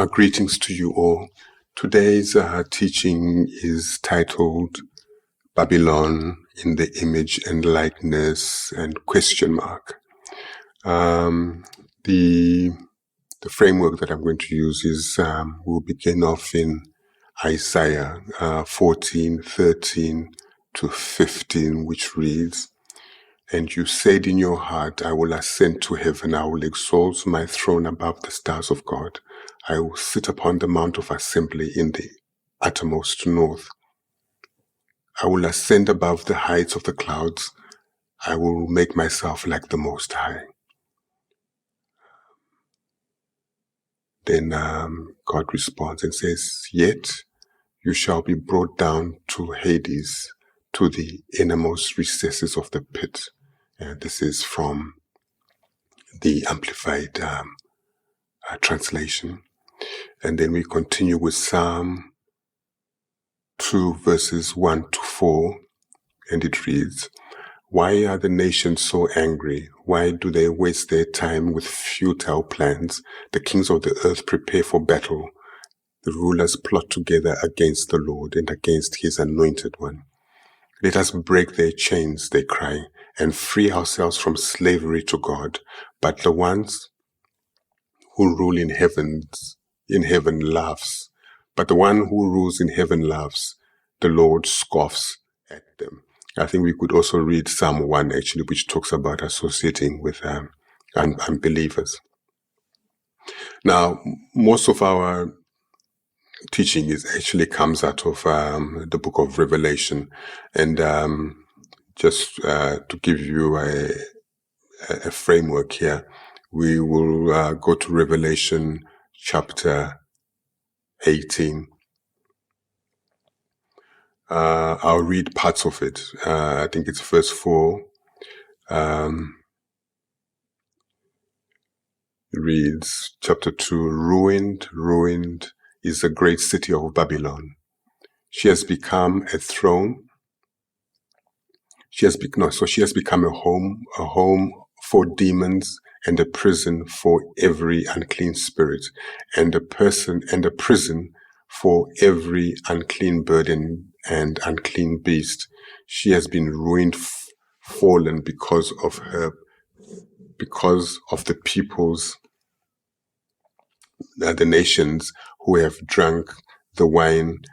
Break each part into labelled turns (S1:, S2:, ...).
S1: Greetings to you all. Today's teaching is titled Babylon in the Image and Likeness and question mark. The framework that I'm going to use is we'll begin off in Isaiah 14:13 to 15, which reads, "And you said in your heart, I will ascend to heaven, I will exalt my throne above the stars of God. I will sit upon the mount of assembly in the uttermost north. I will ascend above the heights of the clouds. I will make myself like the Most High." Then God responds and says, "Yet you shall be brought down to Hades, to the innermost recesses of the pit." And this is from the Amplified translation. And then we continue with Psalm 2 verses 1 to 4, and it reads, "Why are the nations so angry? Why do they waste their time with futile plans? The kings of the earth prepare for battle. The rulers plot together against the Lord and against his anointed one. Let us break their chains," they cry, "and free ourselves from slavery to God. But the ones who rule in heaven laughs. But the one who rules in heaven laughs. The Lord scoffs at them." I think we could also read Psalm 1 actually, which talks about associating with unbelievers. Now, most of our teaching comes out of the book of Revelation. And just to give you a framework here, we will go to Revelation chapter 18. I'll read parts of it. I think it's verse 4. It reads, chapter 2, "Ruined, ruined is the great city of Babylon. She has become a throne. She has become a home for demons and a prison for every unclean spirit, and a prison for every unclean bird and unclean beast. She has been ruined, fallen because of the peoples, the nations who have drunk the wine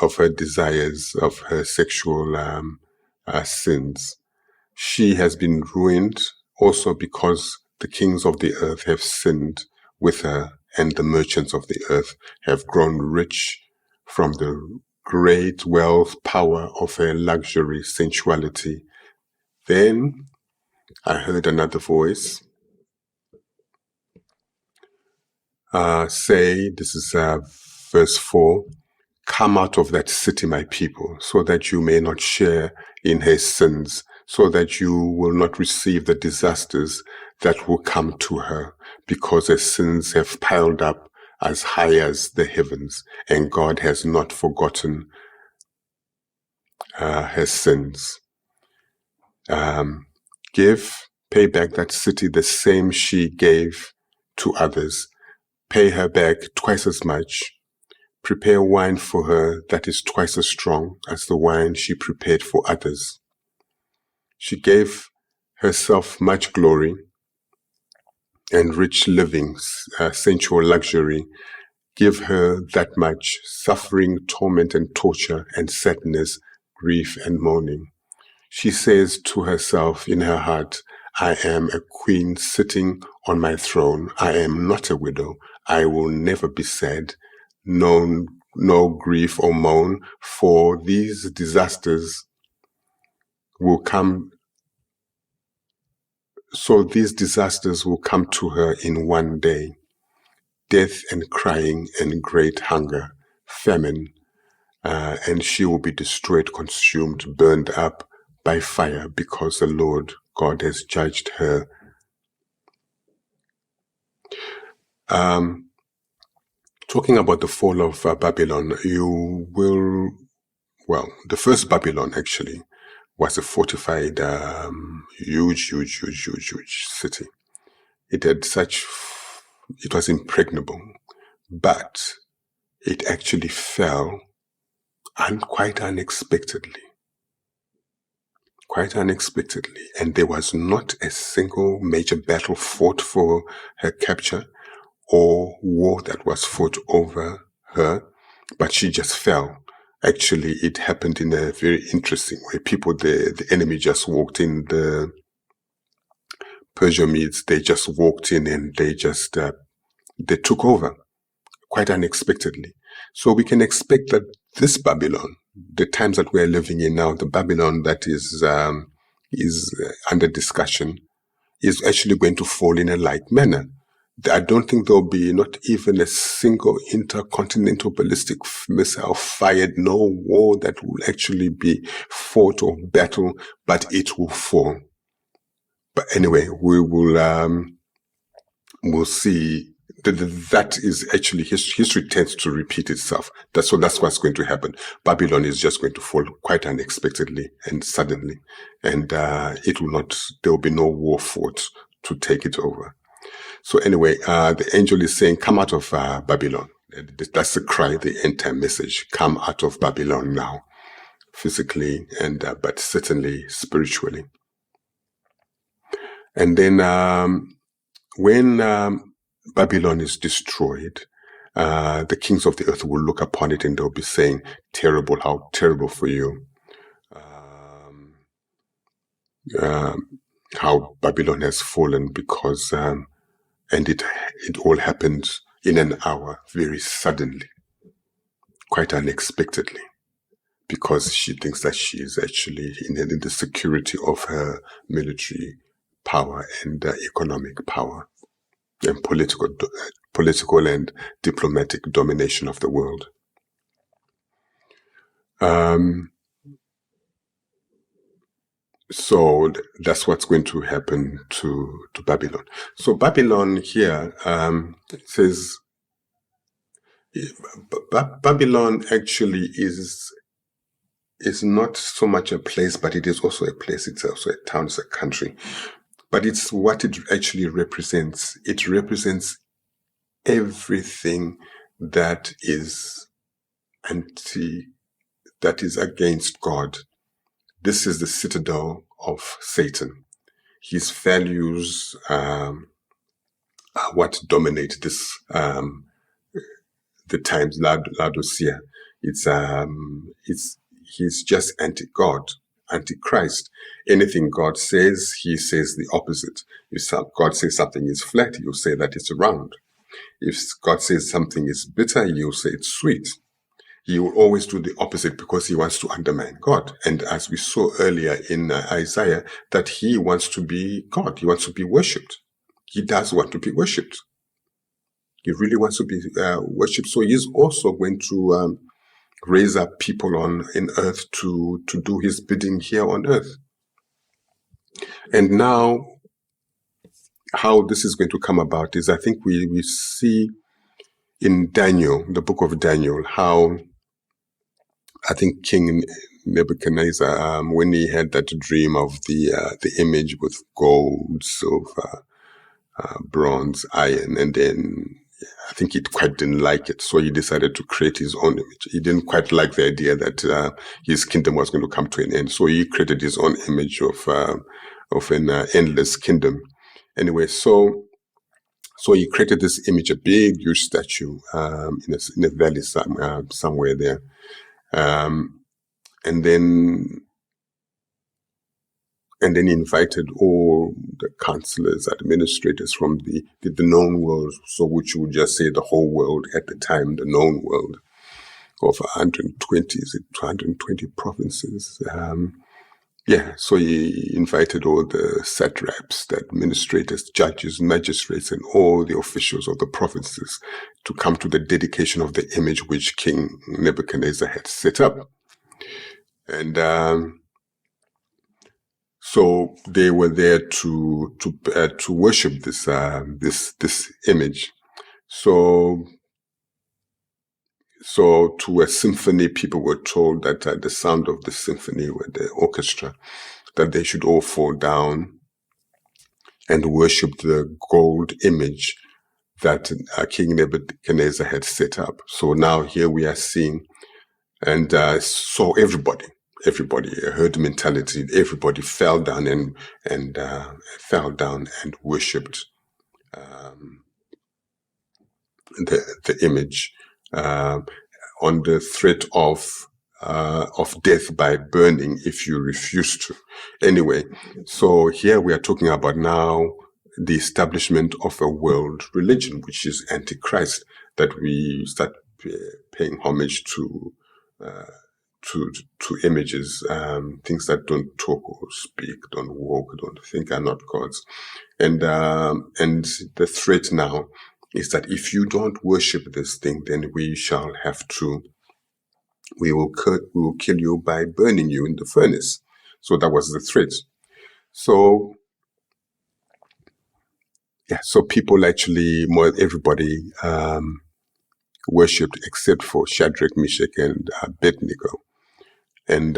S1: of her desires, of her sexual sins. She has been ruined also because the kings of the earth have sinned with her, and the merchants of the earth have grown rich from the great wealth, power of her luxury, sensuality." Then I heard another voice say, this is verse 4, "Come out of that city, my people, so that you may not share in her sins, so that you will not receive the disasters that will come to her, because her sins have piled up as high as the heavens, and God has not forgotten her sins. Pay back that city the same she gave to others. Pay her back twice as much. Prepare wine for her that is twice as strong as the wine she prepared for others. She gave herself much glory and rich living, sensual luxury. Give her that much suffering, torment and torture and sadness, grief and mourning. She says to herself in her heart, I am a queen sitting on my throne. I am not a widow. I will never be sad, no grief or moan, for these disasters will come. So these disasters will come to her in one day: death and crying and great hunger, famine, and she will be destroyed, consumed, burned up by fire, because the Lord God has judged her. Talking about the fall of Babylon, the first Babylon actually was a fortified, huge city. It was impregnable, but it actually fell quite unexpectedly. Quite unexpectedly. And there was not a single major battle fought for her capture or war that was fought over her, but she just fell. Actually, it happened in a very interesting way. The enemy just walked in, the Persians, they just walked in and they took over quite unexpectedly. So we can expect that this Babylon, the times that we're living in now, the Babylon that is under discussion, is actually going to fall in a like manner. I don't think there'll be not even a single intercontinental ballistic missile fired, no war that will actually be fought or battle, but it will fall. But anyway, we'll see. That is actually history tends to repeat itself. That's what's going to happen. Babylon is just going to fall quite unexpectedly and suddenly, and there will be no war fought to take it over. So anyway, the angel is saying, "Come out of Babylon." That's the cry, the end-time message. Come out of Babylon now, physically and but certainly spiritually. And then when Babylon is destroyed, the kings of the earth will look upon it and they'll be saying, "Terrible, how terrible for you. How Babylon has fallen because, and it all happened in an hour, very suddenly, quite unexpectedly, because she thinks that she is actually in the security of her military power and economic power and political and diplomatic domination of the world." So that's what's going to happen to Babylon. So Babylon here, it says, Babylon actually is not so much a place, but it is also a place. It's also a town, it's a country. But it's what it actually represents. It represents everything that is against God. This is the citadel of Satan. His values are what dominate this, the times Laodicea. He's just anti-God, anti-Christ. Anything God says, he says the opposite. If God says something is flat, you'll say that it's round. If God says something is bitter, you'll say it's sweet. He will always do the opposite because he wants to undermine God. And as we saw earlier in Isaiah, that he wants to be God. He wants to be worshipped. He does want to be worshipped. He really wants to be worshipped. So he's also going to raise up people in earth to do his bidding here on earth. And now, how this is going to come about is, I think we see in Daniel, the book of Daniel, how I think King Nebuchadnezzar, when he had that dream of the image with gold, silver, bronze, iron, and then I think he quite didn't like it, so he decided to create his own image. He didn't quite like the idea that his kingdom was going to come to an end, so he created his own image of an endless kingdom. Anyway, so he created this image, a big, huge statue in a valley somewhere there. And then he invited all the counselors, administrators from the known world, so which you would just say the whole world at the time, the known world of 220 provinces. So he invited all the satraps, the administrators, judges, magistrates, and all the officials of the provinces to come to the dedication of the image which King Nebuchadnezzar had set up. And so they were there to worship this image. So to a symphony, people were told that at the sound of the symphony with the orchestra, that they should all fall down and worship the gold image that King Nebuchadnezzar had set up. So now here we are seeing, and so everybody, a herd mentality, everybody fell down and worshipped the image on the threat of death by burning if you refuse to. Anyway, so here we are talking about now the establishment of a world religion, which is Antichrist, that we start paying homage to images, things that don't talk or speak, don't walk, don't think, are not gods. And the threat now is that if you don't worship this thing, then we will kill you by burning you in the furnace. So that was the threat. So people actually, everybody worshipped except for Shadrach, Meshach, and Abednego. And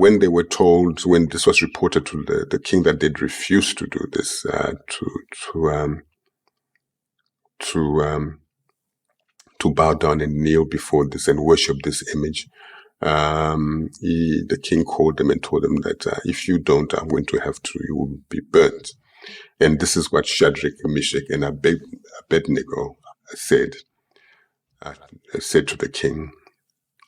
S1: when they were told, when this was reported to the king that they'd refused to do this, to bow down and kneel before this and worship this image, the king called them and told them that if you don't, I'm going to have to, you will be burnt. And this is what Shadrach, Meshach, and Abednego said to the king,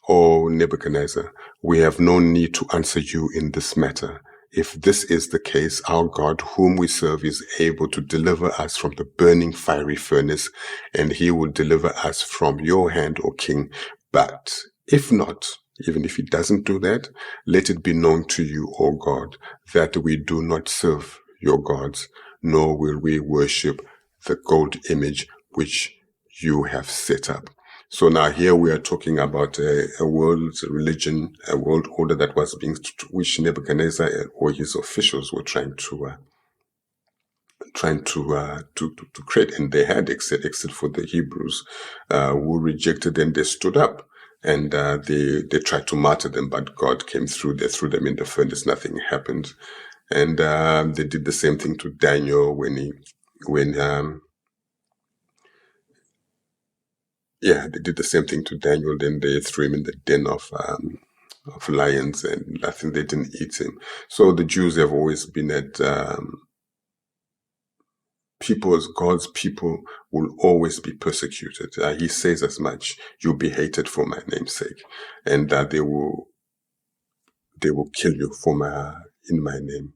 S1: "O Nebuchadnezzar, we have no need to answer you in this matter. If this is the case, our God, whom we serve, is able to deliver us from the burning fiery furnace, and he will deliver us from your hand, O king. But if not, even if he doesn't do that, let it be known to you, O God, that we do not serve your gods, nor will we worship the gold image which you have set up." So now here we are talking about a world religion, a world order that was which Nebuchadnezzar or his officials were trying to create, and they had, except for the Hebrews who rejected, and they stood up and they tried to martyr them, but God came through. They threw them in the furnace. Nothing happened, and they did the same thing to Daniel they did the same thing to Daniel. Then they threw him in the den of lions, and I think they didn't eat him. So the Jews have always been at God's people will always be persecuted. He says as much. You'll be hated for my name's sake, and they will kill you in my name.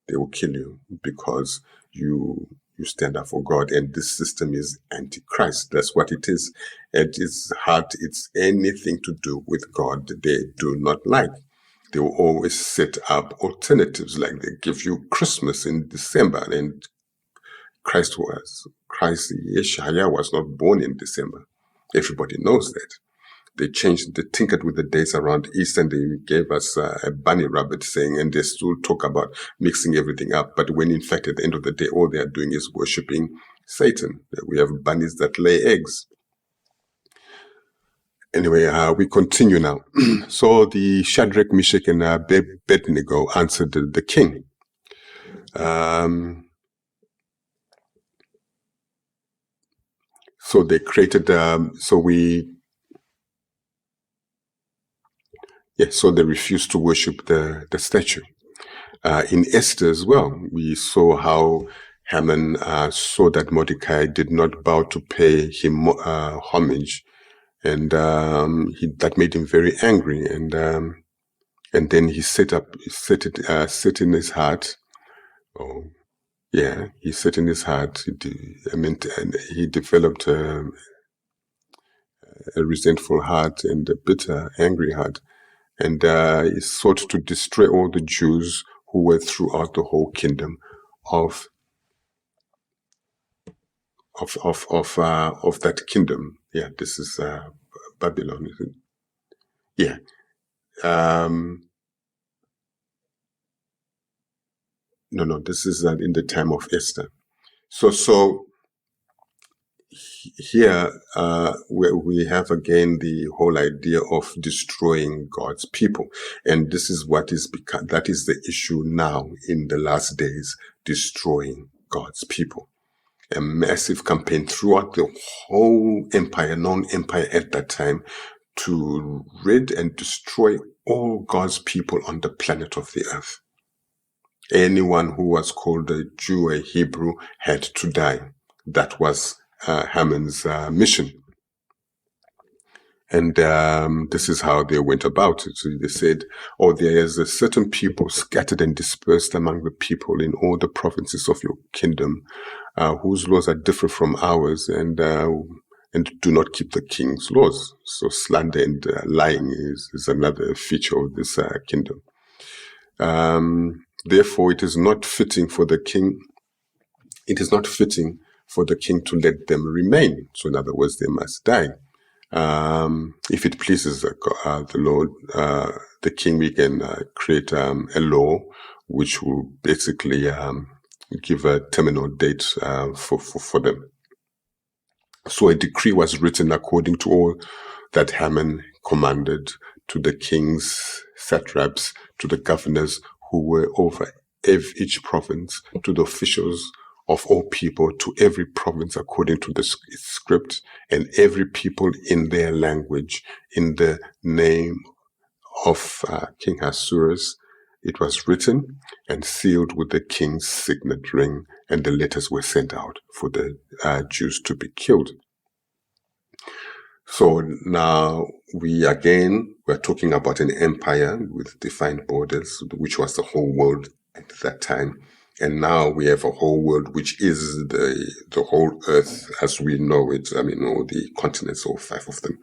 S1: They will kill you because you stand up for God, and this system is Antichrist. That's what it is. At its heart, it's anything to do with God they do not like. They will always set up alternatives, like they give you Christmas in December, and Yeshaya was not born in December. Everybody knows that. They tinkered with the dates around Easter, and they gave us a bunny rabbit saying, and they still talk about mixing everything up. But when in fact, at the end of the day, all they are doing is worshipping Satan. We have bunnies that lay eggs. Anyway, we continue now. So the Shadrach, Meshach, and Abednego answered the king. So they created, so they refused to worship the statue. In Esther as well, we saw how Haman saw that Mordecai did not bow to pay him homage, and that made him very angry. And then he set in his heart. He set in his heart. He developed a resentful heart and a bitter, angry heart. And he sought to destroy all the Jews who were throughout the whole kingdom of that kingdom. Yeah, this is Babylon, isn't it? Yeah. No, this is in the time of Esther. So here we have again the whole idea of destroying God's people, and this is that is the issue now in the last days: destroying God's people. a massive campaign throughout the whole empire, known empire at that time, to rid and destroy all God's people on the planet of the earth. Anyone who was called a Jew, a Hebrew, had to die. That was Haman's mission. And this is how they went about it. So they said, there is a certain people scattered and dispersed among the people in all the provinces of your kingdom, whose laws are different from ours, and do not keep the king's laws. So slander and lying is another feature of this kingdom. Therefore, it is not fitting for the king. It is not fitting for the king to let them remain. So in other words, they must die. If it pleases the Lord, the king, we can create a law which will basically give a terminal date for them. So a decree was written according to all that Haman commanded, to the king's satraps, to the governors who were over each province, to the officials of all people, to every province according to the script, and every people in their language, in the name of King Ahasuerus. It was written and sealed with the king's signet ring, and the letters were sent out for the Jews to be killed. So now we're talking about an empire with defined borders, which was the whole world at that time. And now we have a whole world, which is the whole earth as we know it. I mean, all the continents, all 5 of them,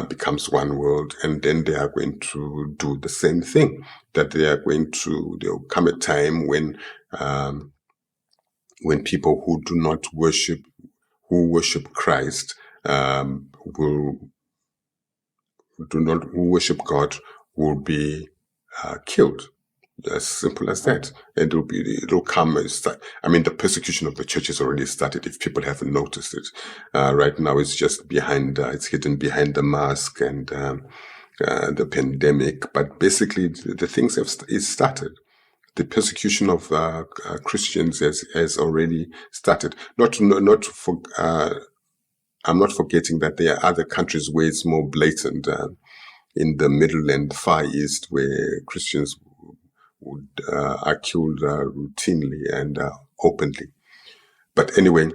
S1: becomes one world. And then they are going to do the same thing, that there'll come a time when people who do not worship Christ, who worship God, will be killed. As simple as that. And it'll come and start. I mean, the persecution of the church has already started, if people haven't noticed it. Right now, it's just it's hidden behind the mask and the pandemic. But basically, the things have started. The persecution of Christians has already started. I'm not forgetting that there are other countries where it's more blatant, in the Middle and Far East, where Christians are killed routinely and openly. But anyway,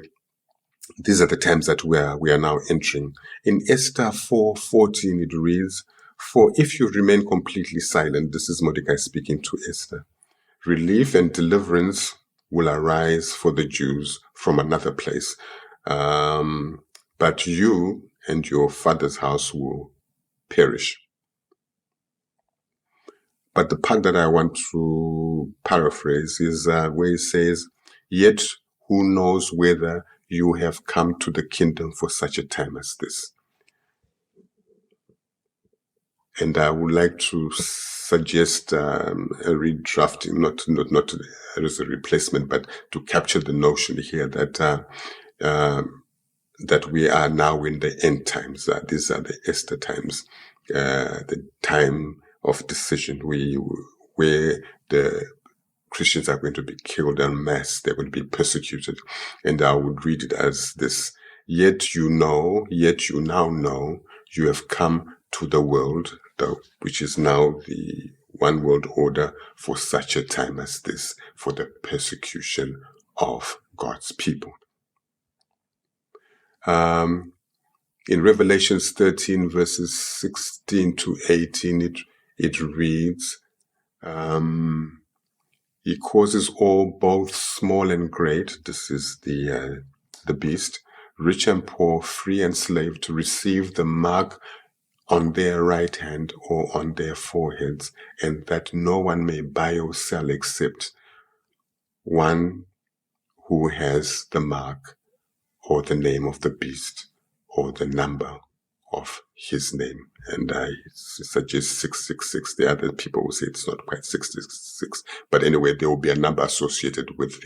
S1: these are the times that we are now entering. In Esther 4:14, it reads, "For if you remain completely silent," this is Mordecai speaking to Esther, "relief and deliverance will arise for the Jews from another place. But you and your father's house will perish." But the part that I want to paraphrase is where it says, "Yet who knows whether you have come to the kingdom for such a time as this." And I would like to suggest a redrafting, not as a replacement, but to capture the notion here that we are now in the end times. These are the Esther times, the time of decision, where the Christians are going to be killed en masse. They're going to be persecuted. And I would read it as this: yet you now know, you have come to the world, which is now the one world order, for such a time as this, for the persecution of God's people. In Revelations 13, verses 16 to 18, it reads, "He causes all, both small and great," this is the beast, "rich and poor, free and slave, to receive the mark on their right hand or on their foreheads, and that no one may buy or sell except one who has the mark or the name of the beast or the number of his name." And I suggest 666. The other people will say it's not quite 666, but anyway, there will be a number associated with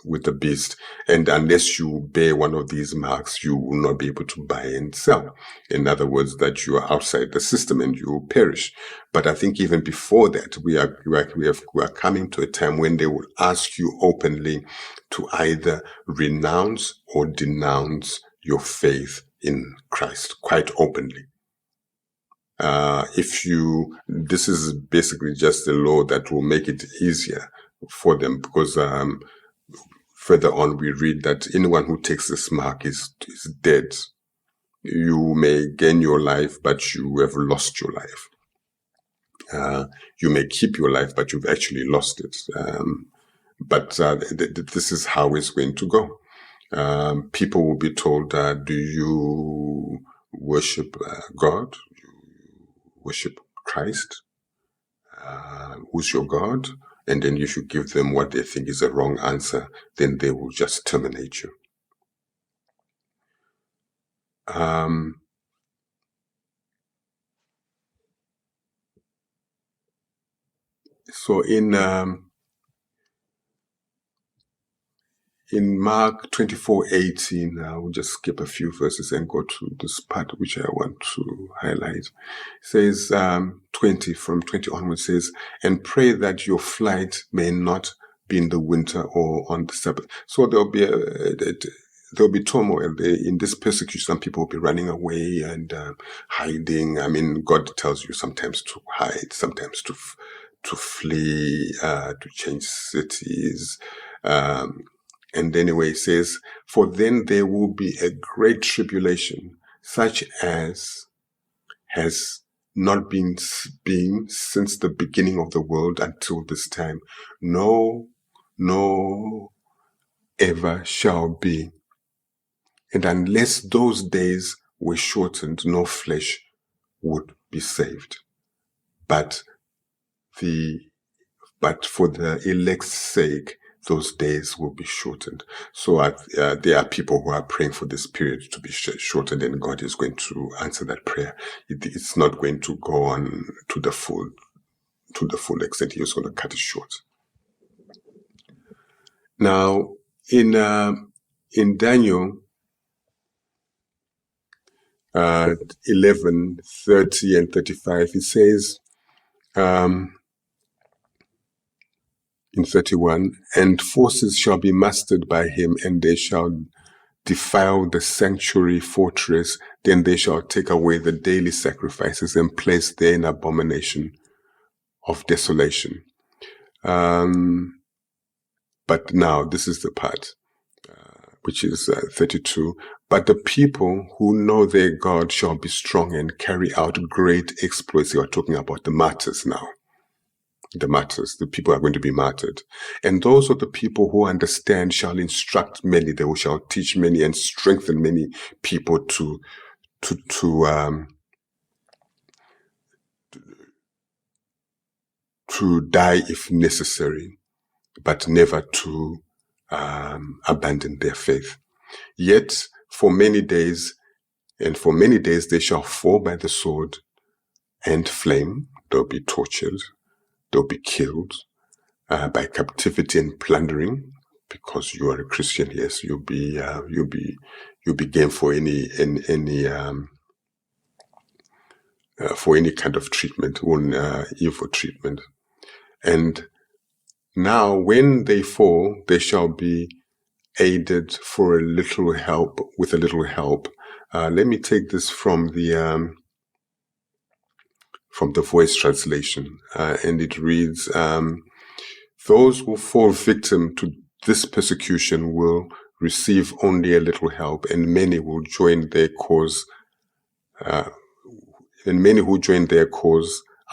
S1: with the beast. And unless you bear one of these marks, you will not be able to buy and sell. In other words, that you are outside the system and you will perish. But I think even before that, we are coming to a time when they will ask you openly to either renounce or denounce your faith in Christ, quite openly. This is basically just a law that will make it easier for them, because further on we read that anyone who takes this mark is dead. You may gain your life, but you have lost your life. You may keep your life, but you've actually lost it. But this is how it's going to go. People will be told, do you worship God? Worship Christ? Who's your God? And then if you give them what they think is a wrong answer, then they will just terminate you. So in Mark 24:18, I will just skip a few verses and go to this part which I want to highlight. It says, 20 onwards says, and pray that your flight may not be in the winter or on the Sabbath. So there'll be turmoil in this persecution. Some people will be running away and hiding. I mean, God tells you sometimes to hide, sometimes to flee, to change cities. And anyway, it says, for then there will be a great tribulation, such as has not been since the beginning of the world until this time. No, ever shall be. And unless those days were shortened, no flesh would be saved. But for the elect's sake, those days will be shortened. So there are people who are praying for this period to be shortened, and God is going to answer that prayer. It's not going to go on to the full extent. He's going to cut it short. Now, in Daniel 11:30 and 35, it says, in 31, and forces shall be mustered by him, and they shall defile the sanctuary fortress. Then they shall take away the daily sacrifices and place there an abomination of desolation. But now, this is the part, which is 32. But the people who know their God shall be strong and carry out great exploits. You are talking about the martyrs now. The people are going to be martyred. And those are the people who understand shall instruct many. They shall teach many and strengthen many people to die if necessary, but never to abandon their faith. Yet for many days they shall fall by the sword and flame. They'll be tortured. They'll be killed by captivity and plundering, because you are a Christian. Yes, you'll be game for any kind of treatment, or evil treatment. And now, when they fall, they shall be aided with a little help. Let me take this from the Voice translation, and it reads, those who fall victim to this persecution will receive only a little help, and many who join their cause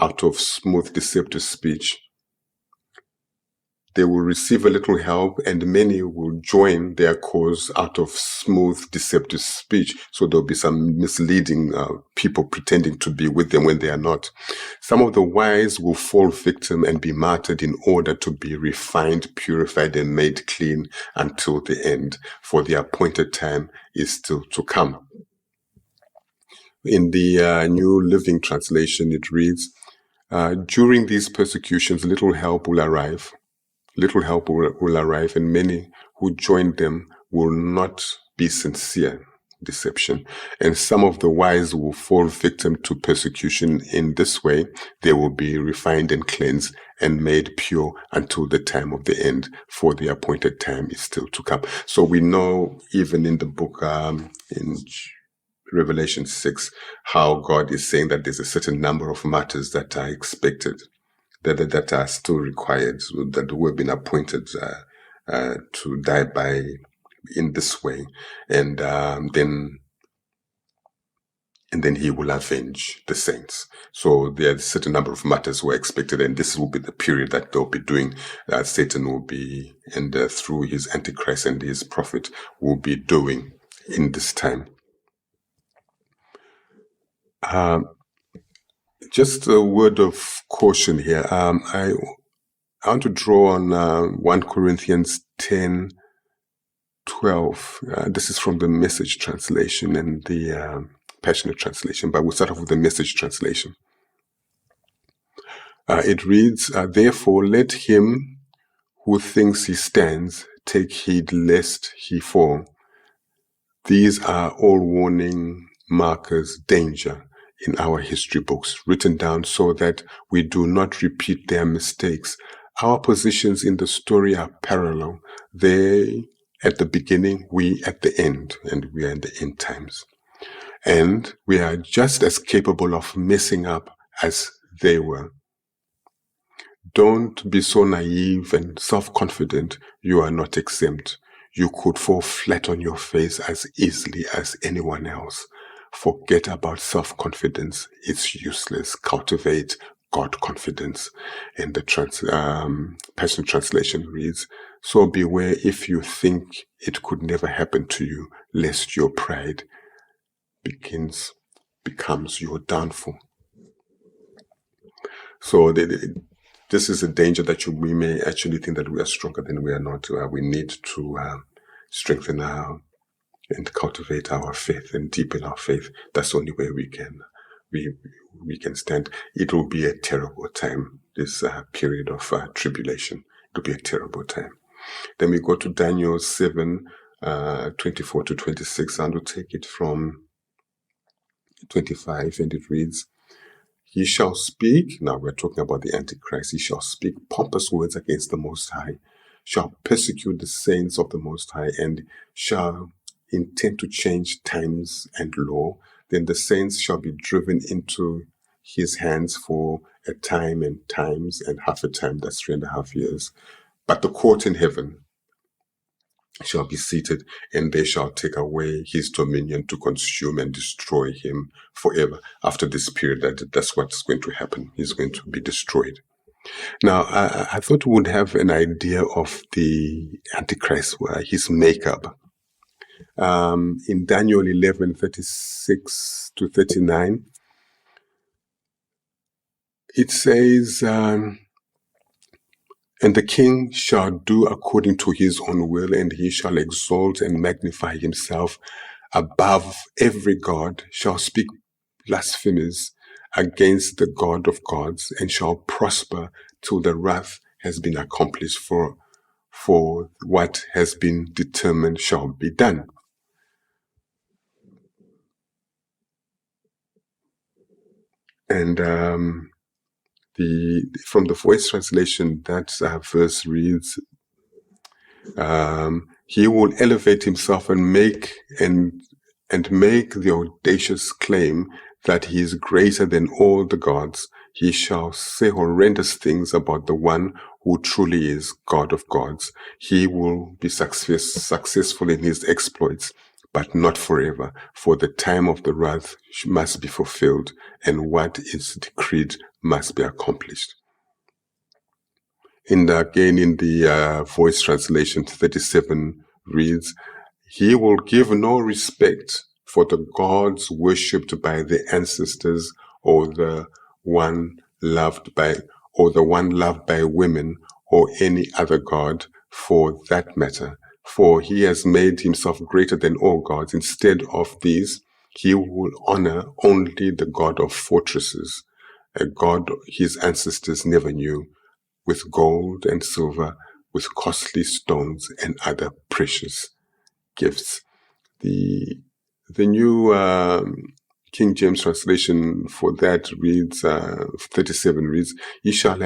S1: out of smooth, deceptive speech. They will receive a little help, and many will join their cause out of smooth, deceptive speech. So there'll be some misleading people pretending to be with them when they are not. Some of the wise will fall victim and be martyred in order to be refined, purified, and made clean until the end, for the appointed time is still to come. In the New Living Translation, it reads, during these persecutions, little help will arrive. little help will arrive, and many who join them will not be sincere. Deception. And some of the wise will fall victim to persecution. In this way, they will be refined and cleansed and made pure until the time of the end, for the appointed time is still to come. So we know, even in the book, in Revelation 6, how God is saying that there's a certain number of martyrs that are expected, that are still required, that who have been appointed to die by in this way, and then he will avenge the saints. So there are a certain number of martyrs who are expected, and this will be the period that they'll be doing. Satan will be, and through his Antichrist and his prophet, will be doing in this time. Just a word of caution here. I want to draw on 1 Corinthians 10:12. This is from the Message translation and the Passionate translation, but we'll start off with the Message translation. It reads, "Therefore let him who thinks he stands take heed lest he fall. These are all warning markers, danger, in our history books, written down so that we do not repeat their mistakes. Our positions in the story are parallel. They at the beginning, we at the end, and we are in the end times. And we are just as capable of messing up as they were. Don't be so naive and self-confident. You are not exempt. You could fall flat on your face as easily as anyone else. Forget about self-confidence. It's useless. Cultivate God confidence." And the Passion Translation reads, "So beware if you think it could never happen to you, lest your pride becomes your downfall." So this is a danger that we may actually think that we are stronger than we are not. We need to strengthen and cultivate our faith and deepen our faith. That's the only way we can stand. It will be a terrible time, this period of tribulation. It will be a terrible time. Then we go to Daniel 7:24-26, and we'll take it from 25, and it reads, "He shall speak," now we're talking about the Antichrist, "he shall speak pompous words against the Most High, shall persecute the saints of the Most High, and shall intend to change times and law. Then the saints shall be driven into his hands for a time and times and half a time," that's 3.5 years. "But the court in heaven shall be seated, and they shall take away his dominion to consume and destroy him forever." After this period, that's what's going to happen. He's going to be destroyed. Now, I thought we would have an idea of the Antichrist, his makeup. In Daniel 11:36-39, it says, "And the king shall do according to his own will, and he shall exalt and magnify himself above every god, shall speak blasphemies against the God of gods, and shall prosper till the wrath has been accomplished, for what has been determined shall be done." And from the Voice translation, that verse reads, "He will elevate himself and make the audacious claim that he is greater than all the gods. He shall say horrendous things about the one who truly is God of gods. He will be successful in his exploits, but not forever, for the time of the wrath must be fulfilled, and what is decreed must be accomplished." Again, in the Voice translation 37 reads, "He will give no respect for the gods worshipped by the ancestors, or the one loved by women, or any other god for that matter. For he has made himself greater than all gods. Instead of these, he will honor only the God of fortresses, a god his ancestors never knew, with gold and silver, with costly stones and other precious gifts. The new King James translation for that reads, 37 reads, He shall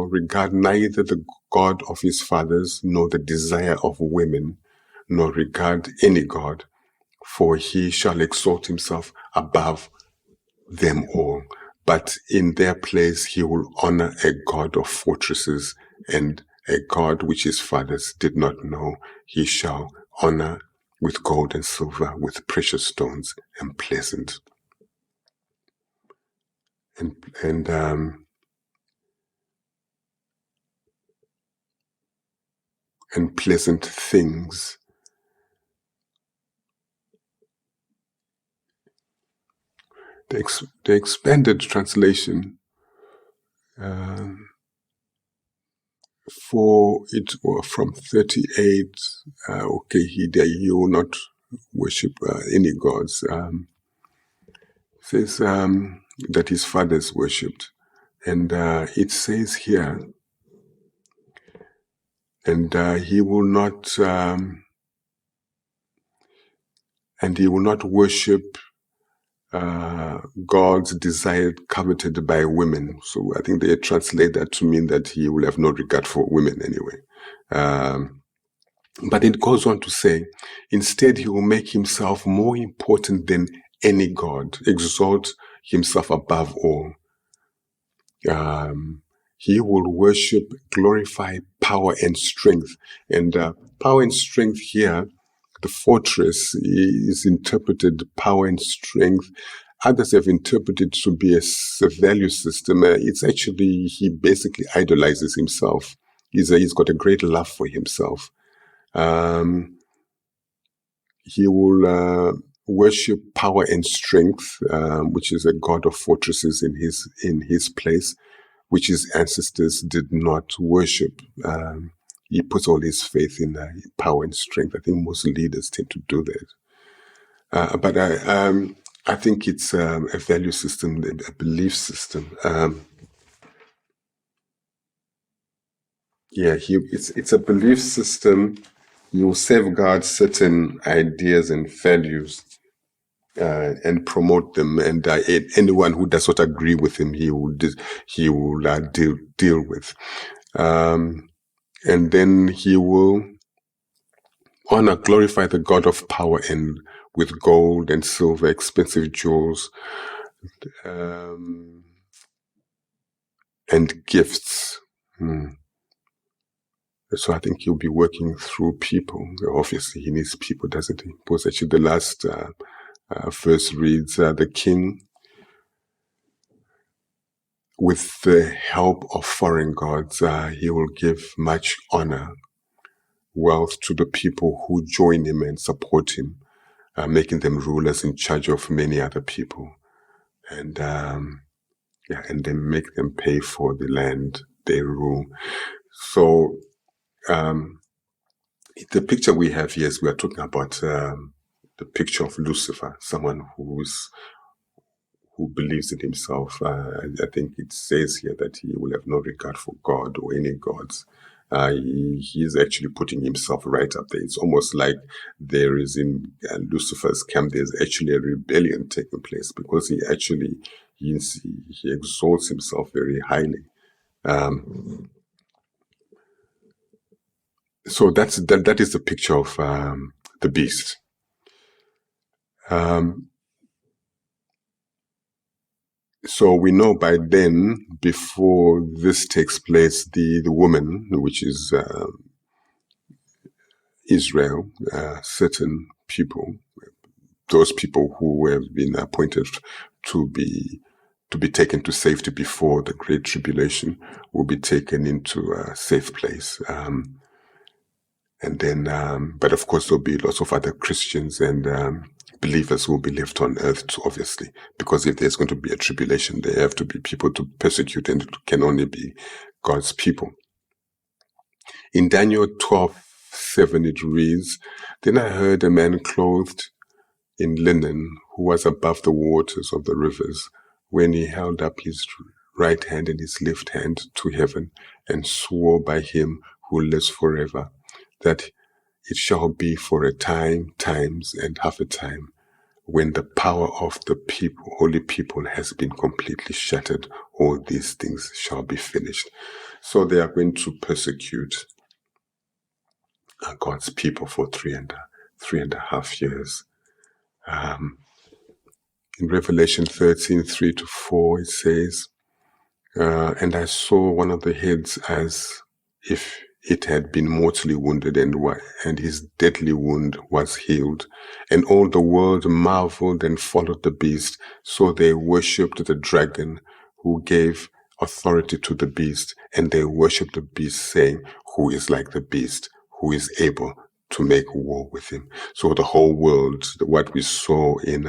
S1: regard neither the God of his fathers, nor the desire of women, nor regard any God, for he shall exalt himself above them all. But in their place he will honor a God of fortresses, and a God which his fathers did not know. He shall honor with gold and silver, with precious stones and pleasant and pleasant things. The expanded translation for it from 38, he will not worship any gods. Says that his fathers worshipped. And it says here, and he will not worship gods desired, coveted by women. So I think they translate that to mean that he will have no regard for women anyway. But it goes on to say, instead he will make himself more important than any god, exalt himself above all. He will worship, glorify power and strength. And power and strength here, the fortress is interpreted power and strength. Others have interpreted to be a value system. It's actually, he basically idolizes himself. He's got a great love for himself. He will worship power and strength, which is a god of fortresses in his place, which his ancestors did not worship. He puts all his faith in power and strength. I think most leaders tend to do that. But I think it's a value system, a belief system. It's a belief system. You safeguard certain ideas and values and promote them. And anyone who does not agree with him, he will deal with. And then he will honor, glorify the God of power, and with gold and silver, expensive jewels, and gifts. So I think he'll be working through people. Obviously, he needs people, doesn't he? Because actually the last verse reads, the king, with the help of foreign gods, he will give much honor, wealth to the people who join him and support him, making them rulers in charge of many other people. And and then make them pay for the land they rule. So the picture we have here is we are talking about the picture of Lucifer, someone who believes in himself. I think it says here that he will have no regard for God or any gods. He is actually putting himself right up there. It's almost like there is in Lucifer's camp, there's actually a rebellion taking place, because he exalts himself very highly. So that is the picture of the beast. So we know by then, before this takes place, the woman, which is Israel, certain people, those people who have been appointed to be taken to safety before the Great Tribulation, will be taken into a safe place. And then, but of course, there'll be lots of other Christians and believers who will be left on earth too, obviously, because if there's going to be a tribulation, there have to be people to persecute, and it can only be God's people. In Daniel 12:7, it reads, "Then I heard a man clothed in linen who was above the waters of the rivers. When he held up his right hand and his left hand to heaven, and swore by him who lives forever, that it shall be for a time, times, and half a time, when the power of the people, holy people, has been completely shattered, all these things shall be finished. So they are going to persecute God's people for three and a half years. In Revelation 13, 3-4, it says, and I saw one of the heads as if it had been mortally wounded, and his deadly wound was healed. And all the world marveled and followed the beast. So they worshipped the dragon who gave authority to the beast, and they worshipped the beast, saying, who is like the beast, who is able to make war with him. So the whole world, what we saw in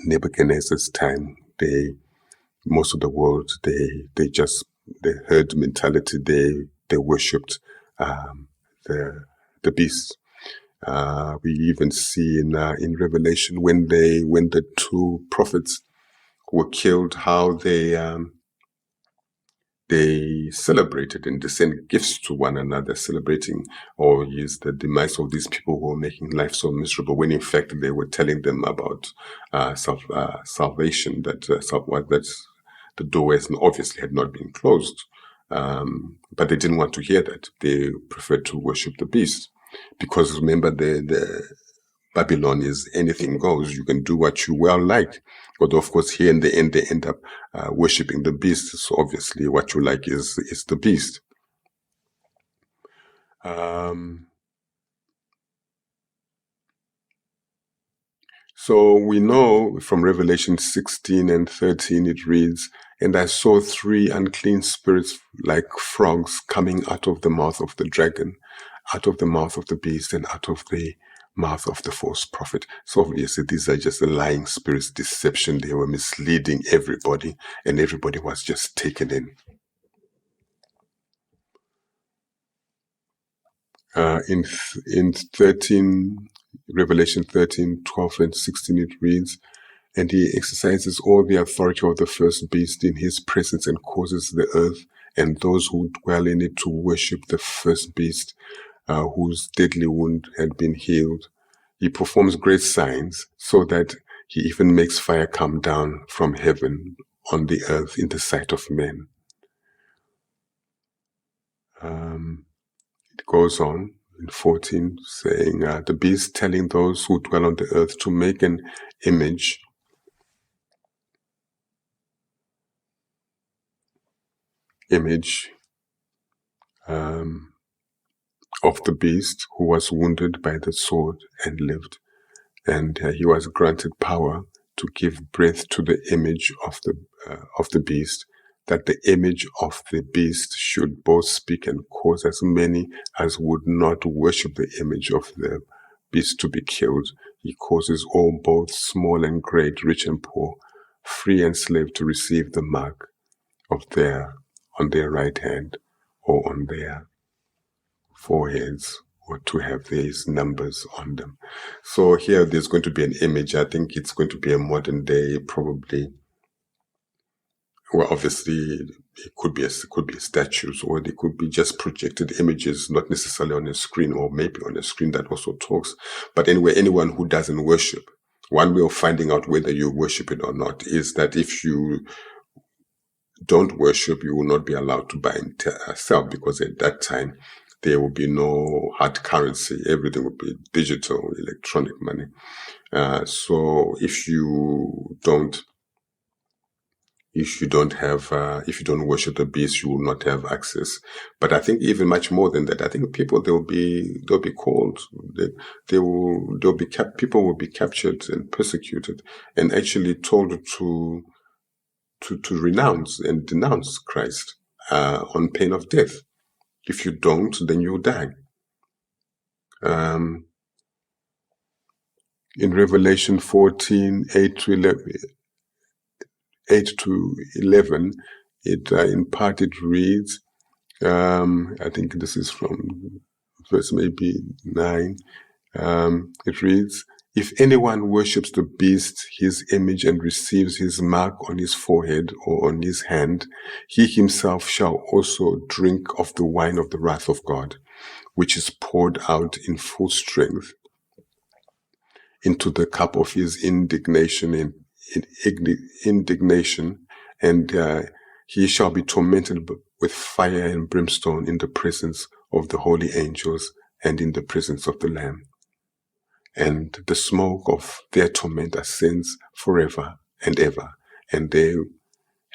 S1: Nebuchadnezzar's time, most of the world, the herd mentality, they worshipped the beast. We even see in Revelation when the two prophets were killed, how they celebrated and they sent gifts to one another, celebrating or use the demise of these people who were making life so miserable, when in fact they were telling them about salvation, that the doorways obviously had not been closed. But they didn't want to hear that. They preferred to worship the beast. Because remember, the Babylon is anything goes. You can do what you well like. But of course, here in the end, they end up worshipping the beast. So obviously, what you like is the beast. So we know from Revelation 16 and 13, it reads, and I saw 3 unclean spirits like frogs coming out of the mouth of the dragon, out of the mouth of the beast, and out of the mouth of the false prophet. So obviously these are just the lying spirits, deception. They were misleading everybody, and everybody was just taken in. In 13, Revelation 13, 12 and 16, it reads, and he exercises all the authority of the first beast in his presence, and causes the earth and those who dwell in it to worship the first beast, whose deadly wound had been healed. He performs great signs, so that he even makes fire come down from heaven on the earth in the sight of men. It goes on in 14, saying, the beast telling those who dwell on the earth to make an image of the beast, who was wounded by the sword and lived. And he was granted power to give breath to the image of the beast, that the image of the beast should both speak and cause as many as would not worship the image of the beast to be killed. He causes all, both small and great, rich and poor, free and slave, to receive the mark on their right hand or on their foreheads, or to have these numbers on them. So here there's going to be an image. I think it's going to be a modern day, probably. Well, obviously it could be statues, or they could be just projected images, not necessarily on a screen, or maybe on a screen that also talks. But anyway, anyone who doesn't worship, one way of finding out whether you worship it or not is that if you don't worship, you will not be allowed to buy and sell, because at that time there will be no hard currency. Everything will be digital, electronic money. So if you don't worship the beast, you will not have access. But I think even much more than that, I think people, they'll be called. People will be captured and persecuted, and actually told to renounce and denounce Christ on pain of death. If you don't, then you'll die. In Revelation 14, 8 to 11, in part it reads, I think this is from verse maybe 9, it reads, If anyone worships the beast, his image, and receives his mark on his forehead or on his hand, he himself shall also drink of the wine of the wrath of God, which is poured out in full strength into the cup of his indignation, and he shall be tormented with fire and brimstone in the presence of the holy angels and in the presence of the Lamb. And the smoke of their torment ascends forever and ever, and they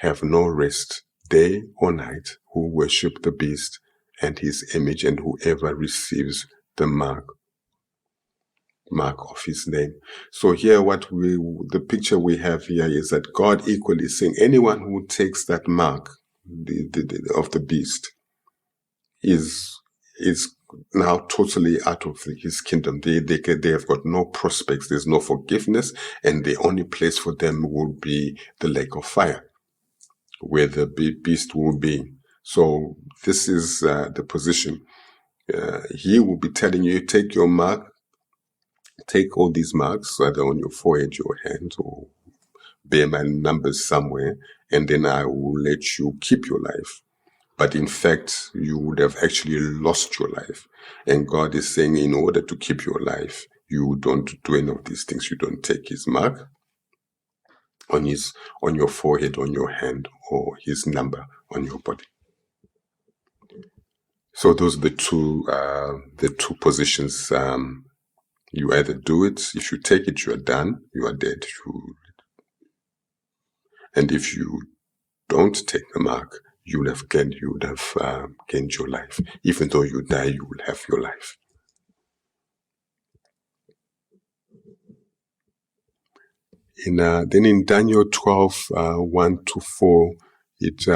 S1: have no rest day or night who worship the beast and his image, and whoever receives the mark of his name. So here the picture we have here is that God equally saying anyone who takes that mark of the beast is now totally out of his kingdom. They have got no prospects. There's no forgiveness, and the only place for them will be the lake of fire, where the beast will be. So this is the position. He will be telling you, take your mark, take all these marks, either on your forehead, your hand, or bear my numbers somewhere, and then I will let you keep your life. But in fact, you would have actually lost your life. And God is saying, in order to keep your life, you don't do any of these things. You don't take his mark on your forehead, on your hand, or his number on your body. So those are the two positions. You either do it. If you take it, you are done. You are dead. And if you don't take the mark, you would have gained your life. Even though you die, you will have your life. Then in Daniel 12, 1-4, it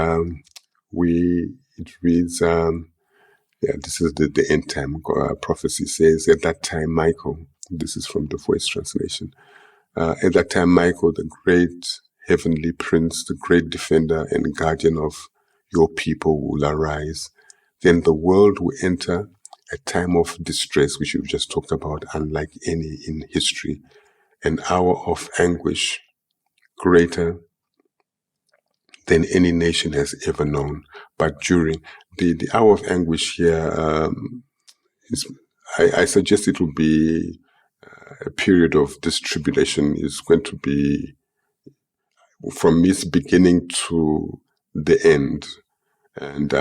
S1: reads, this is the end time prophecy says, at that time, Michael, this is from the Voice translation, at that time, Michael, the great heavenly prince, the great defender and guardian of your people will arise. Then the world will enter a time of distress, which we've just talked about, unlike any in history, an hour of anguish greater than any nation has ever known. But during the hour of anguish here, I suggest it will be a period of this tribulation is going to be from its beginning to the end. And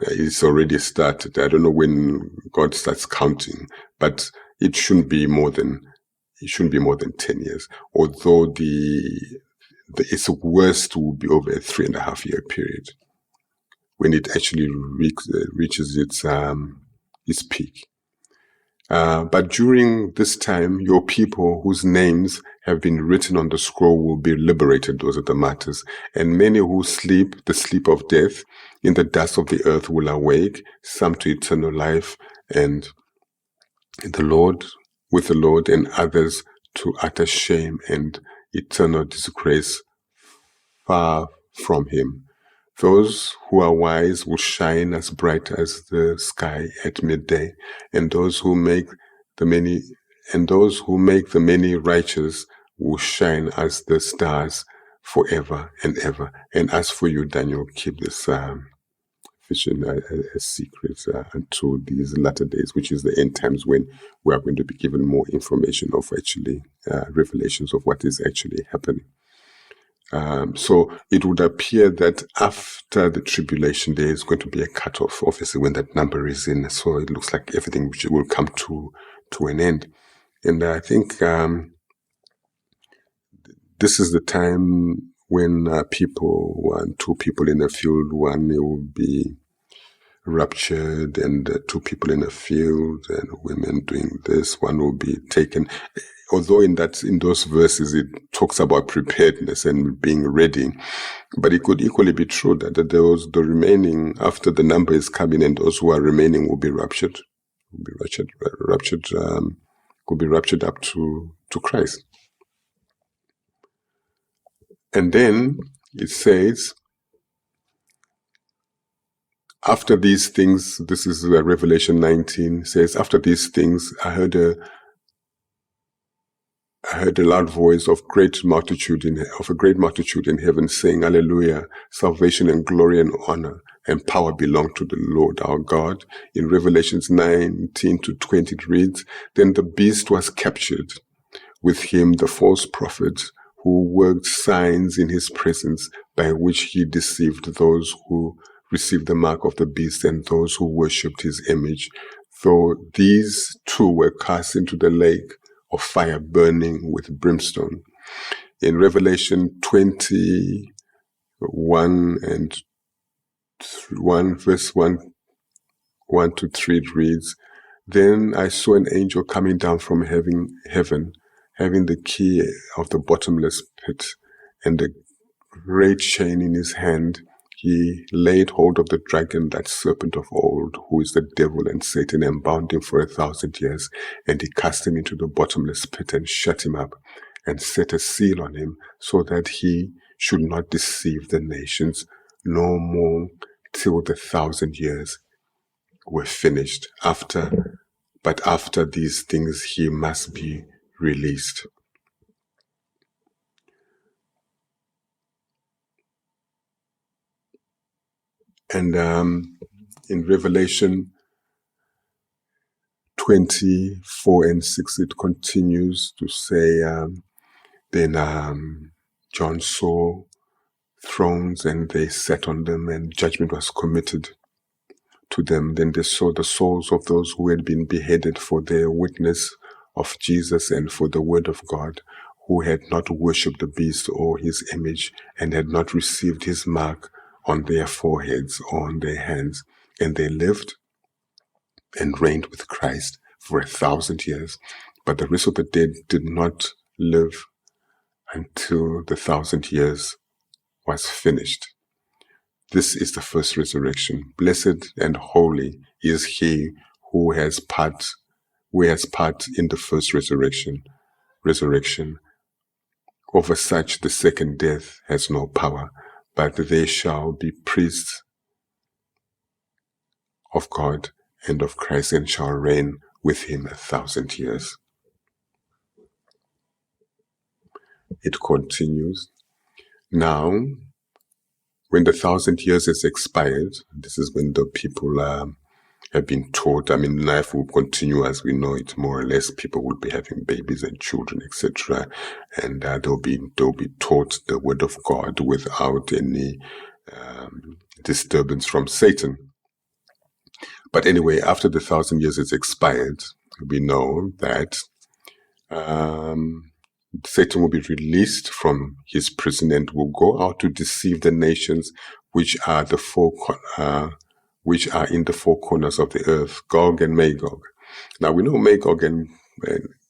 S1: it's already started. I don't know when God starts counting, but it shouldn't be more than 10 years. Although its worst will be over a 3.5 year period when it actually reaches its peak. But during this time, your people whose names have been written on the scroll will be liberated. Those are the martyrs. And many who sleep the sleep of death in the dust of the earth will awake, some to eternal life and with the Lord, and others to utter shame and eternal disgrace far from him. Those who are wise will shine as bright as the sky at midday, and those who make the many righteous will shine as the stars forever and ever. And as for you, Daniel, keep this vision a secret until these latter days, which is the end times, when we are going to be given more information of actually revelations of what is actually happening. So it would appear that after the tribulation, there is going to be a cutoff, obviously, when that number is in. So it looks like everything will come to an end. And I think this is the time when two people in a field, one will be raptured, and two people in a field, and women doing this, one will be taken. Although in those verses it talks about preparedness and being ready, but it could equally be true that the remaining, after the number is coming, and those who are remaining will be raptured, could be raptured up to Christ. And then it says, after these things, this is Revelation 19, says, after these things, I heard I heard a loud voice of a great multitude in heaven saying, Alleluia, salvation and glory and honor and power belong to the Lord our God. In Revelations 19 to 20 it reads, Then the beast was captured, with him the false prophet, who worked signs in his presence, by which he deceived those who received the mark of the beast and those who worshipped his image. So these two were cast into the lake of fire burning with brimstone. In Revelation 21 and 1 verse 1 to 3 it reads, Then I saw an angel coming down from heaven, having the key of the bottomless pit and a great chain in his hand. He laid hold of the dragon, that serpent of old, who is the devil and Satan, and bound him for 1,000 years. And he cast him into the bottomless pit and shut him up and set a seal on him, so that he should not deceive the nations no more till the 1,000 years were finished. But after these things he must be released. And in Revelation 24 and 6, it continues to say, then John saw thrones and they sat on them, and judgment was committed to them. Then they saw the souls of those who had been beheaded for their witness of Jesus and for the word of God, who had not worshipped the beast or his image, and had not received his mark on their foreheads or on their hands. And they lived and reigned with Christ for 1,000 years. But the rest of the dead did not live until the 1,000 years was finished. This is the first resurrection. Blessed and holy is he who has part in the first resurrection. Over such the second death has no power, but they shall be priests of God and of Christ, and shall reign with him 1,000 years. It continues. Now, when the 1,000 years is expired, this is when the people have been taught. I mean, life will continue as we know it, more or less. People will be having babies and children, etc., and they'll be taught the word of God without any disturbance from Satan. But anyway, after the 1,000 years is expired, we know that Satan will be released from his prison and will go out to deceive the nations which are in the four corners of the earth, Gog and Magog. Now we know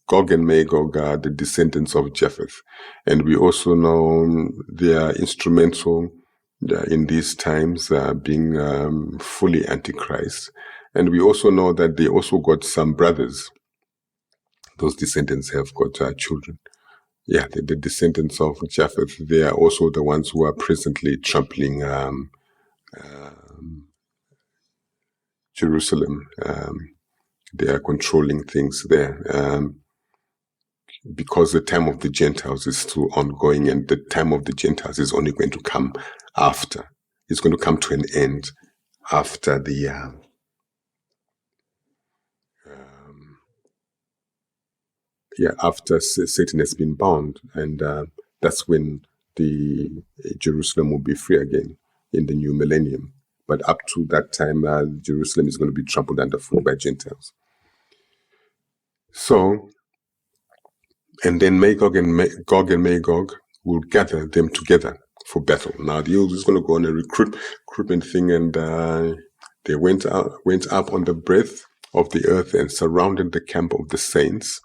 S1: Gog and Magog are the descendants of Japheth, and we also know they are instrumental in these times, being fully antichrist. And we also know that they also got some brothers. Those descendants have got children. Yeah, the descendants of Japheth, they are also the ones who are presently trampling Jerusalem. They are controlling things there because the time of the Gentiles is still ongoing, and the time of the Gentiles is only going to come after. It's going to come to an end after the after Satan has been bound, and that's when the Jerusalem will be free again in the new millennium. But up to that time, Jerusalem is going to be trampled underfoot by Gentiles. So, and then Gog and Magog will gather them together for battle. Now, the Jews is going to go on a recruitment thing, and they went up on the breadth of the earth and surrounded the camp of the saints.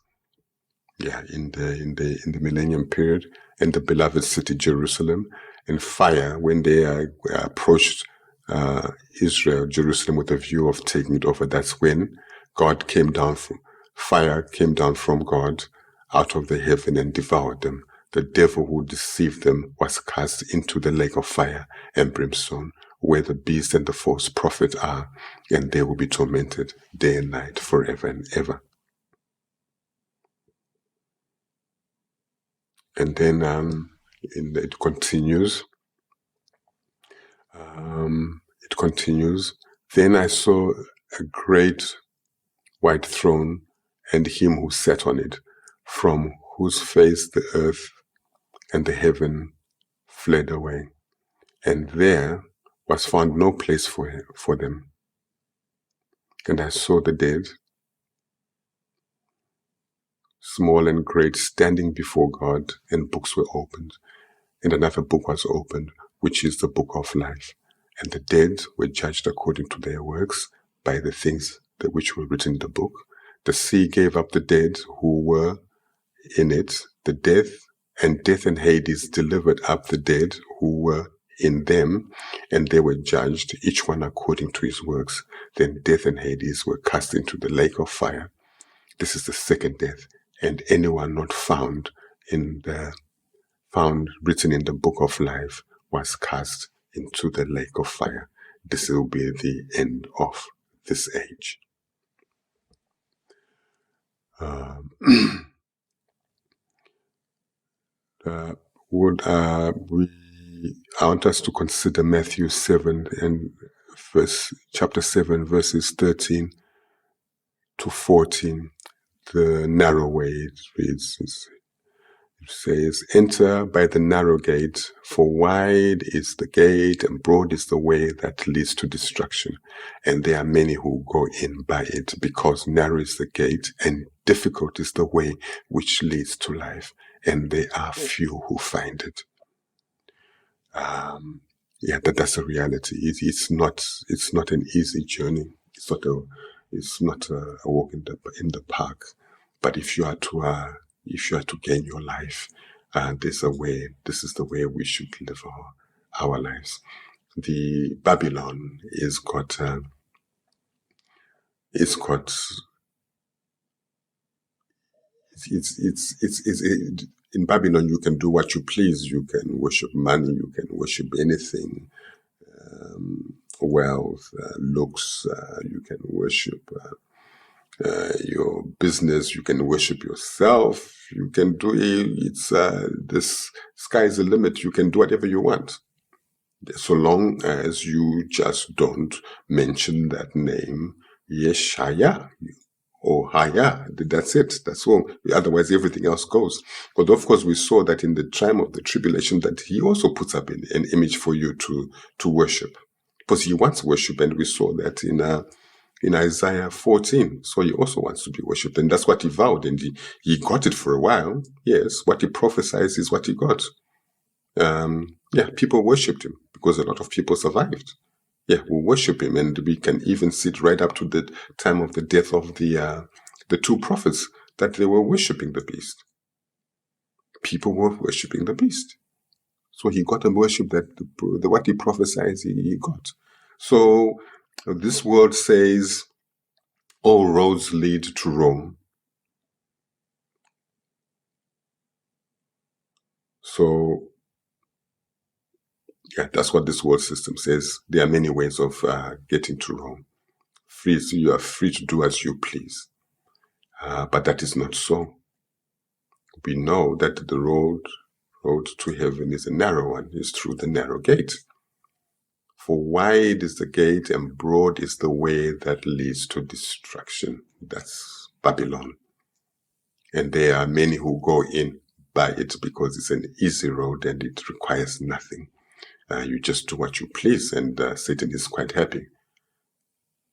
S1: Yeah, in the millennium period, and the beloved city Jerusalem. And fire, when they approached Jerusalem with a view of taking it over, that's when fire came down from God out of the heaven and devoured them. The devil who deceived them was cast into the lake of fire and brimstone, where the beast and the false prophet are, and they will be tormented day and night forever and ever. And then it continues. It continues. Then I saw a great white throne and him who sat on it, from whose face the earth and the heaven fled away. And there was found no place for them. And I saw the dead, small and great, standing before God, and books were opened. And another book was opened, which is the book of life. And the dead were judged according to their works by the things which were written in the book. The sea gave up the dead who were in it. Death and Hades delivered up the dead who were in them, and they were judged, each one according to his works. Then death and Hades were cast into the lake of fire. This is the second death, and anyone not found written in the book of life was cast into the lake of fire. This will be the end of this age. I want us to consider Matthew 7 and chapter 7, verses 13 to 14. The narrow way it reads. It says, "Enter by the narrow gate, for wide is the gate and broad is the way that leads to destruction. And there are many who go in by it, because narrow is the gate and difficult is the way which leads to life. And there are few who find it." That's a reality. It's not an easy journey. It's not a walk in the park. But if you are to gain your life, there's a way. This is the way we should live our lives. The Babylon is got. In Babylon, you can do what you please. You can worship money. You can worship anything, wealth, looks. You can worship your business. You can worship yourself. You can do it. This sky's the limit. You can do whatever you want, so long as you just don't mention that name, Yeshaya. Or higher. That's it. That's all. Otherwise, everything else goes. But of course, we saw that in the time of the tribulation, that he also puts up an image for you to worship, because he wants worship, and we saw that in Isaiah 14. So he also wants to be worshipped, and that's what he vowed, and he got it for a while. Yes, what he prophesies is what he got. People worshipped him because a lot of people survived. Yeah, we worship him, and we can even see it right up to the time of the death of the two prophets, that they were worshiping the beast. People were worshiping the beast. So he got a worship that what he prophesied he got. So this world says all roads lead to Rome. So that's what this world system says. There are many ways of getting to Rome. So you are free to do as you please. But that is not so. We know that the road to heaven is a narrow one, is through the narrow gate. For wide is the gate and broad is the way that leads to destruction. That's Babylon. And there are many who go in by it because it's an easy road and it requires nothing. You just do what you please, and Satan is quite happy.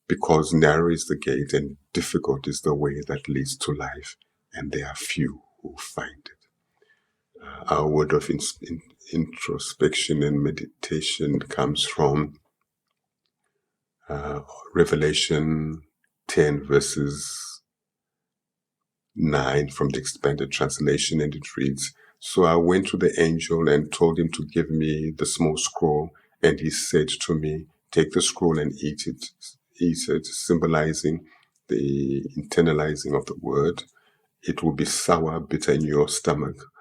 S1: Because narrow is the gate and difficult is the way that leads to life, and there are few who find it. Our word of introspection and meditation comes from Revelation 10 verses 9 from the Expanded Translation, and it reads, "So I went to the angel and told him to give me the small scroll, and he said to me, take the scroll and eat it, symbolizing the internalizing of the word. It will be sour, bitter in your stomach,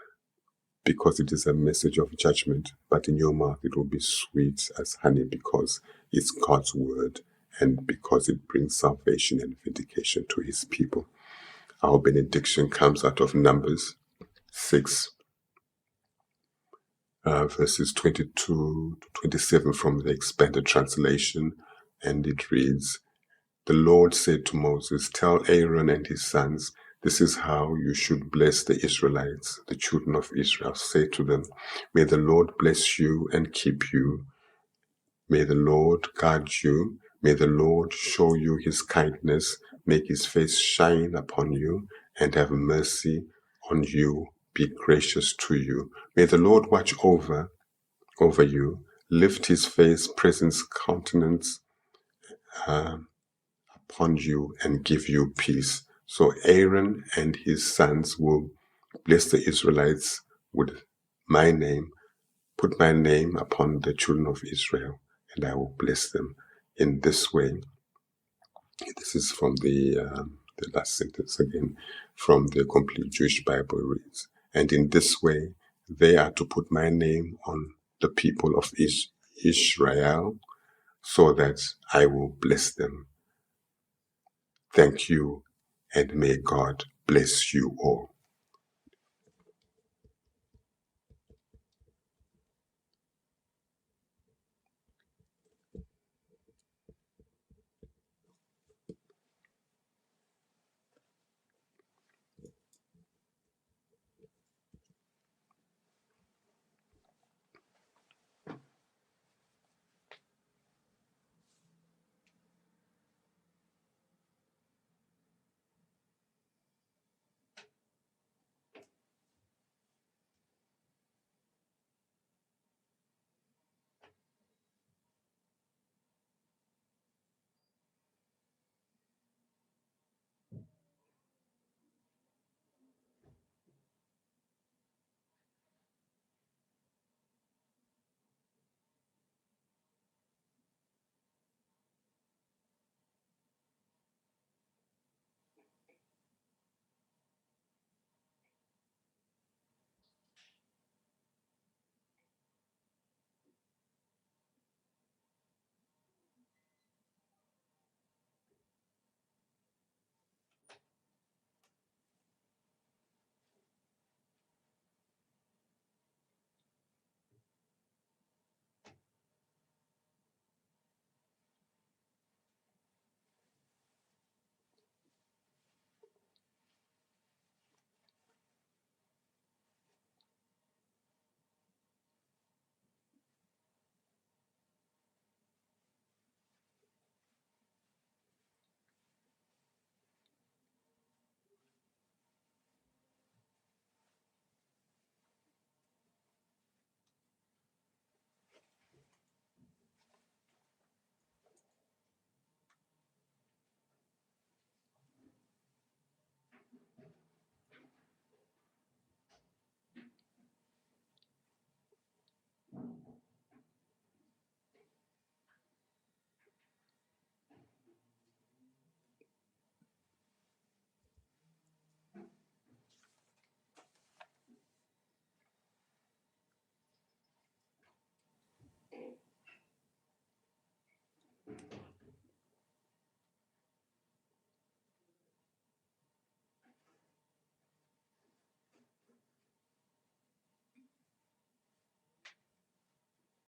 S1: because it is a message of judgment, but in your mouth it will be sweet as honey, because it's God's word and because it brings salvation and vindication to his people." Our benediction comes out of Numbers 6, verses 22 to 27 from the Expanded Translation, and it reads, "The Lord said to Moses, tell Aaron and his sons, this is how you should bless the Israelites, the children of Israel. Say to them, may the Lord bless you and keep you. May the Lord guard you. May the Lord show you his kindness, make his face shine upon you, and have mercy on you, be gracious to you. May the Lord watch over you, lift his face, presence, countenance upon you, and give you peace." So Aaron and his sons will bless the Israelites with my name, put my name upon the children of Israel, and I will bless them in this way. This is from the last sentence again, from the Complete Jewish Bible reads, "And in this way they are to put my name on the people of Israel, so that I will bless them. Thank you, and may God bless you all."